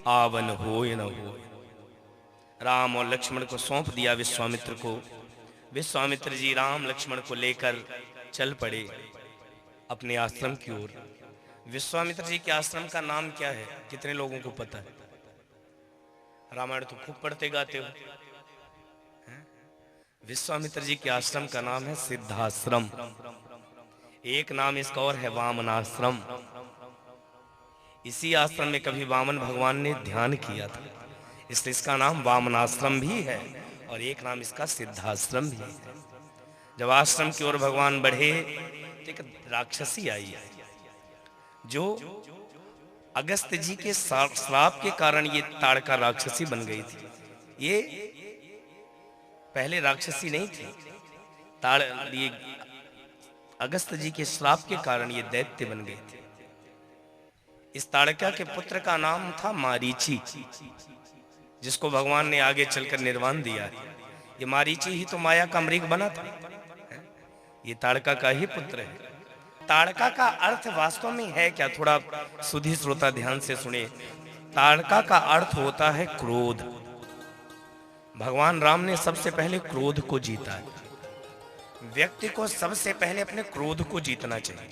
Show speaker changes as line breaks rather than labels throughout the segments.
आवन हो न हो। राम और लक्ष्मण को सौंप दिया विश्वामित्र को। विश्वामित्र जी राम लक्ष्मण को लेकर चल पड़े अपने आश्रम की ओर। विश्वामित्र जी के आश्रम का नाम क्या है? कितने लोगों को पता है? रामायण तो खूब पढ़ते गाते हो। विश्वामित्र जी के आश्रम का नाम है सिद्धाश्रम। एक नाम इसका और है वामनाश्रम। इसी आश्रम में कभी वामन भगवान ने ध्यान किया था, इसलिए इसका नाम वामनाश्रम भी है और एक नाम इसका सिद्धाश्रम भी है। जब आश्रम की ओर भगवान बढ़े तो एक राक्षसी आई है जो अगस्त जी के श्राप के कारण ये ताड़का राक्षसी बन गई थी। ये पहले राक्षसी नहीं थी, ये अगस्त जी के श्राप के कारण ये दैत्य बन गए थे। इस ताड़का के पुत्र का नाम था मारीची, जिसको भगवान ने आगे चलकर निर्वाण दिया है। ये मारीची ही तो माया का मृग बना था, ये ताड़का का ही पुत्र है। ताड़का का अर्थ वास्तव में है क्या? थोड़ा सुधी श्रोता ध्यान से सुने। ताड़का का अर्थ होता है क्रोध। भगवान राम ने सबसे पहले क्रोध को जीता है। व्यक्ति को सबसे पहले अपने क्रोध को जीतना चाहिए।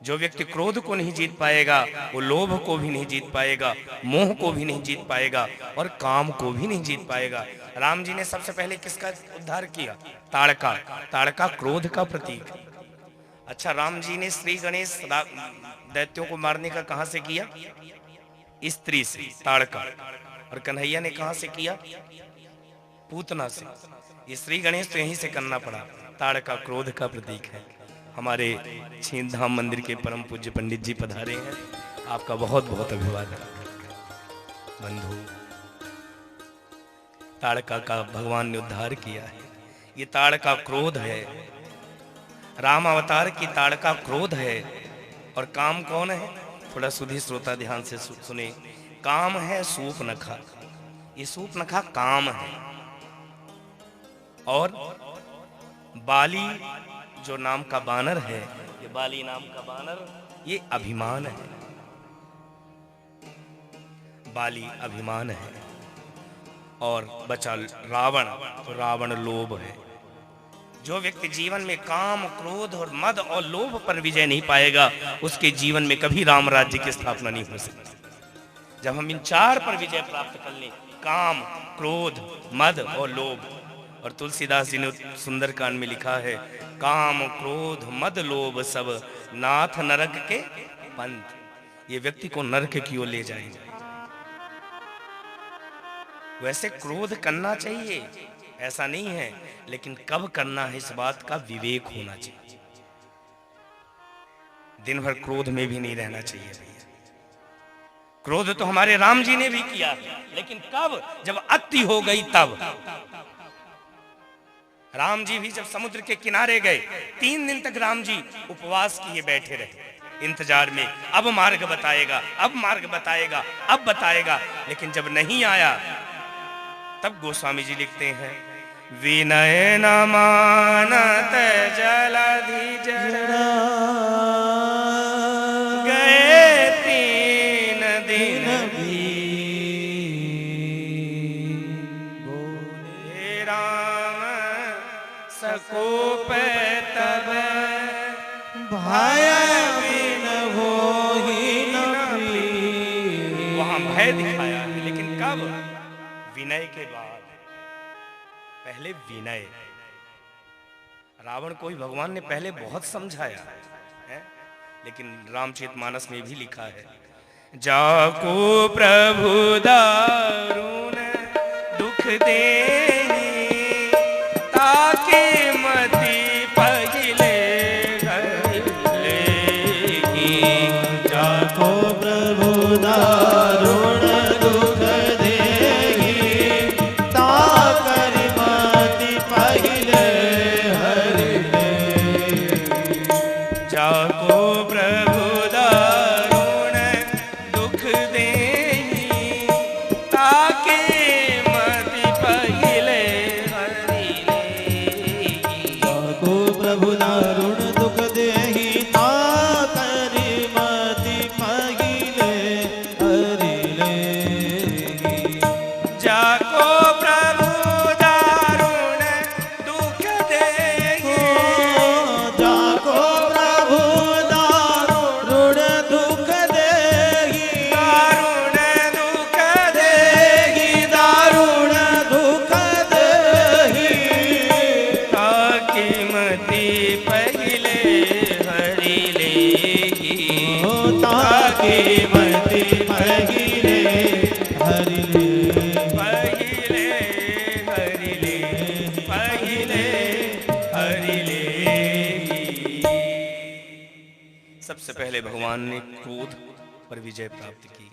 जो व्यक्ति क्रोध को नहीं जीत पाएगा वो लोभ को भी नहीं जीत पाएगा, मोह को भी नहीं जीत पाएगा और काम को भी नहीं जीत पाएगा। राम जी ने सबसे पहले किसका उद्धार किया? ताड़का। ताड़का क्रोध का प्रतीक। अच्छा, राम जी ने श्री गणेश दैत्यों को मारने का कहां से किया? स्त्री से, ताड़का। और कन्हैया ने कहां से किया? पूतना से। ये श्री गणेश तो यहीं से करना पड़ा। ताड़का क्रोध का प्रतीक है। हमारे छीन धाम मंदिर के परम पूज्य पंडित जी पधारे हैं, आपका बहुत बहुत अभिवादन। बंधु, ताड़का का भगवान ने उद्धार किया है। ये ताड़का क्रोध है। राम अवतार की ताड़का क्रोध है। और काम कौन है? थोड़ा सुधी श्रोता ध्यान से सुने। काम है सूपनखा। ये सूपनखा काम है। और बाली जो नाम का बानर है, ये बाली नाम का बानर, ये अभिमान है। बाली अभिमान है। और बचा रावण, तो रावण लोभ है। जो व्यक्ति जीवन में काम, क्रोध और मद और लोभ पर विजय नहीं पाएगा, उसके जीवन में कभी राम राज्य की स्थापना नहीं हो सकती। जब हम इन चार पर विजय प्राप्त कर लें, काम, क्रोध, मद और लोभ। और तुलसीदास जी ने सुंदरकांड में लिखा है, काम, क्रोध, मद, लोभ सब नाथ नरक के पंथ। ये व्यक्ति को नरक की ओर ले जाएंगे। वैसे क्रोध करना चाहिए, ऐसा नहीं है, लेकिन कब करना है इस बात का विवेक होना चाहिए। दिन भर क्रोध में भी नहीं रहना चाहिए भैया। क्रोध तो हमारे राम जी ने भी किया, लेकिन कब? जब अति हो गई तब। राम जी भी जब समुद्र के किनारे गए, 3 दिन तक राम जी उपवास किए बैठे रहे इंतजार में। अब मार्ग बताएगा, अब मार्ग बताएगा, अब बताएगा। लेकिन जब नहीं आया तब गोस्वामी जी लिखते हैं, विनय न मानत जलधि जड़ा, गए 3 दिन भी, बोले राम सकोप तब, भय बिन होहि न प्रीत। वहां भय दिखाया है, लेकिन कब? विनय के बाद। पहले विनय। रावण को भी भगवान ने पहले बहुत समझाया है, लेकिन रामचरितमानस में भी लिखा है, जाको प्रभु दारुण दुख देहि, ताके मति पहिले घलेगी।
जाको प्रभु दारुण दुख देहि, ताकर मति पहिले हरिलेगी।
जाको प्रभु दारुण दुख देहि, ताके मति पहिले
लेगी।
जाको प्रभु दारुण दुख देगी,
जाको प्रभु दारुण दुख देगी,
दारुण दुख देगी,
दारुण दुख देगी।
ताकि मति पहिले हरि लेगी,
ताकि मति पहिले हरि लेगी।
पहिले हरि ले, पहिले हरि लेगी। सबसे पहले भगवान ने क्रोध पर विजय प्राप्त की।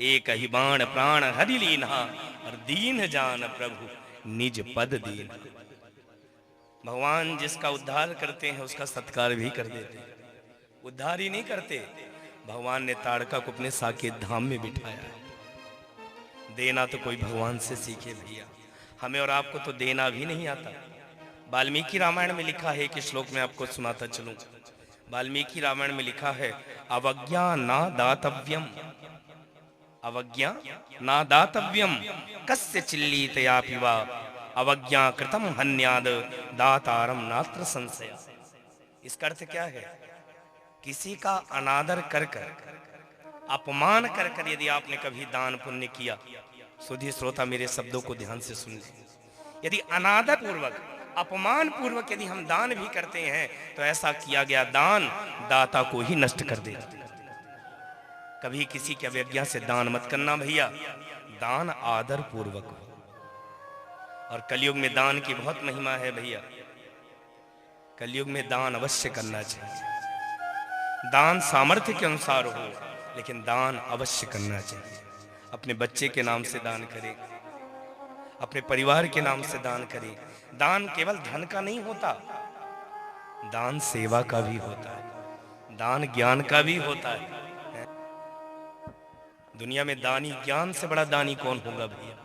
एक ही बाण प्राण हरि लीन्हा, और दीन जान प्रभु निज पद दीन। भगवान जिसका उद्धार करते हैं उसका सत्कार भी कर देते हैं, उद्धार ही नहीं करते। भगवान ने ताड़का को अपने साकेत धाम में बिठाया। देना तो कोई भगवान से सीखे भैया, हमें और आपको तो देना भी नहीं आता। वाल्मीकि रामायण में लिखा है, कि श्लोक में आपको सुनाता चलूं। वाल्मीकि रामायण में लिखा है, अवज्ञा ना दातव्यम, अवज्ञा ना दातव्यम कस्य चिल्लीतया पिवा, अवज्ञा कृतम हन्याद दातारम नात्र संशय। इसका अर्थ क्या है? किसी का अनादर कर कर, अपमान कर कर यदि आपने कभी दान पुण्य किया, सुधी श्रोता मेरे शब्दों को ध्यान से सुन लें। यदि अनादर पूर्वक, अपमान पूर्वक यदि हम दान भी करते हैं, तो ऐसा किया गया दान दाता को ही नष्ट कर देता। कभी किसी की अवज्ञा से दान मत करना भैया, दान आदर पूर्वक हो। और कलयुग में दान की बहुत महिमा है भैया। कलयुग में दान अवश्य करना चाहिए। दान सामर्थ्य के अनुसार हो, लेकिन दान अवश्य करना चाहिए। अपने बच्चे के नाम से दान करें, अपने परिवार के नाम से दान करें। दान केवल धन का नहीं होता, दान सेवा का भी होता है, दान ज्ञान का भी होता है। दुनिया में दानी, ज्ञान से बड़ा दानी कौन होगा भैया?